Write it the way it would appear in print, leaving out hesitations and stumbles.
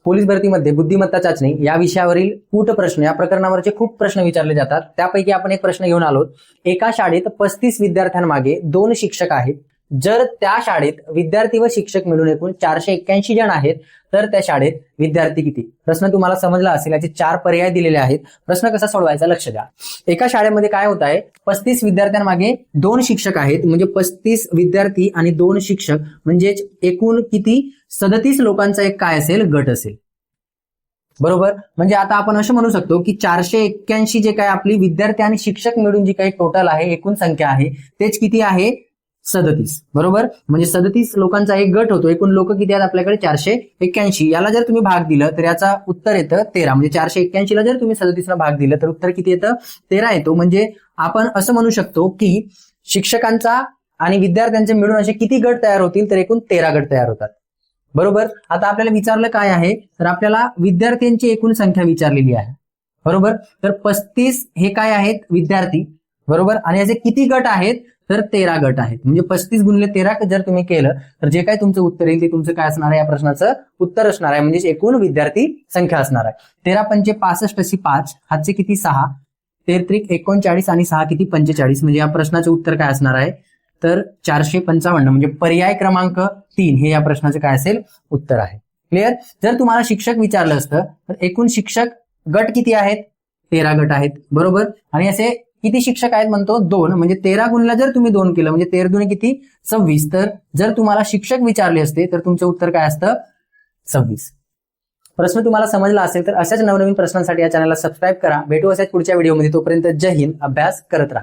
Police भरतीमध्ये बुद्धिमत्ता चाचणी या विषयावरील कूट प्रश्न या प्रकरणावरचे खूप प्रश्न विचारले जातात. त्यापैकी आपण एक प्रश्न घेऊन आलो. एका शाळेत 35 विद्यार्थ्यांमागे 2 शिक्षक आहेत. जर त्या शाळेत विद्यार्थी व शिक्षक मिळून एकूण 481 जण आहेत तर त्या शाळेत विद्यार्थी किती? प्रश्न तुम्हाला समजला असेल. याचे 4 पर्याय दिलेले आहेत. प्रश्न कसा सोडवायचा लक्ष द्या. एका शाळेमध्ये काय होत आहे, 35 विद्यार्थ्यांमागे 2 शिक्षक आहेत, म्हणजे 35 विद्यार्थी आणि 2 शिक्षक म्हणजे एकूण किती? 37 लोकांचा एक काय असेल, गट असेल. बरोबर. म्हणजे आता आपण असं म्हणू शकतो की 481 जे काय आपली विद्यार्थी आणि शिक्षक मिळून जी काही टोटल आहे एकूण संख्या आहे तेच किती आहे? 37. बरोबर. म्हणजे 37 लोकांचा एक गट होतो. एकूण लोक किती आहेत आपल्याकडे? 481. याला जर तुम्ही भाग दिलं तर याचा उत्तर येतं 13. म्हणजे 481 ला जर तुम्ही 37 ला भाग दिलं तर उत्तर किती येतं? 13 येतो. म्हणजे आपण असं म्हणू शकतो की शिक्षकांचा आणि विद्यार्थ्यांचे मिळून असे किती गट तयार होतील? तर एकूण 13 गट तयार होतात. बरोबर. आता आपल्याला विचारलं काय आहे, तर आपल्याला विद्यार्थ्यांची एकूण संख्या विचारलेली आहे. बरोबर. तर 35 हे काय आहेत? विद्यार्थी. बरोबर. आणि याचे किती गट आहेत? तर 13 गट आहेत. म्हणजे 35 गुणिले 13 जर तुम्ही केलं तर जे काही तुमचं उत्तर येईल ते तुमचं काय असणार आहे? या प्रश्नाचं उत्तर असणार आहे. म्हणजे एकूण विद्यार्थी संख्या असणार आहे. 13 पंचे 65 अशी 5, हातचे किती? 6, 13 39 आणि 6 किती? 45. म्हणजे या प्रश्नाचं उत्तर काय असणार आहे? तर 455. म्हणजे पर्याय क्रमांक 3 हे या प्रश्नाचं काय असेल? उत्तर आहे. क्लिअर. जर तुम्हाला शिक्षक विचारलं असतं तर एकूण शिक्षक गट किती आहेत? 13 गट आहेत. बरोबर. आणि असे किती शिक्षक आहेत म्हणतो? 2. म्हणजे 13 गुणिले जर तुम्ही 2 केलं म्हणजे 13 दुणे किती? 26. तर जर तुम्हाला शिक्षक विचारले असते तर तुमचं उत्तर काय असतं? 26. प्रश्न तुम्हाला समजला असेल तर अशाच नवनवीन प्रश्नांसाठी या चॅनलला सबस्क्राईब करा. भेटू अशाच पुढच्या व्हिडिओमध्ये. तोपर्यंत जय हिंद. अभ्यास करत राहा.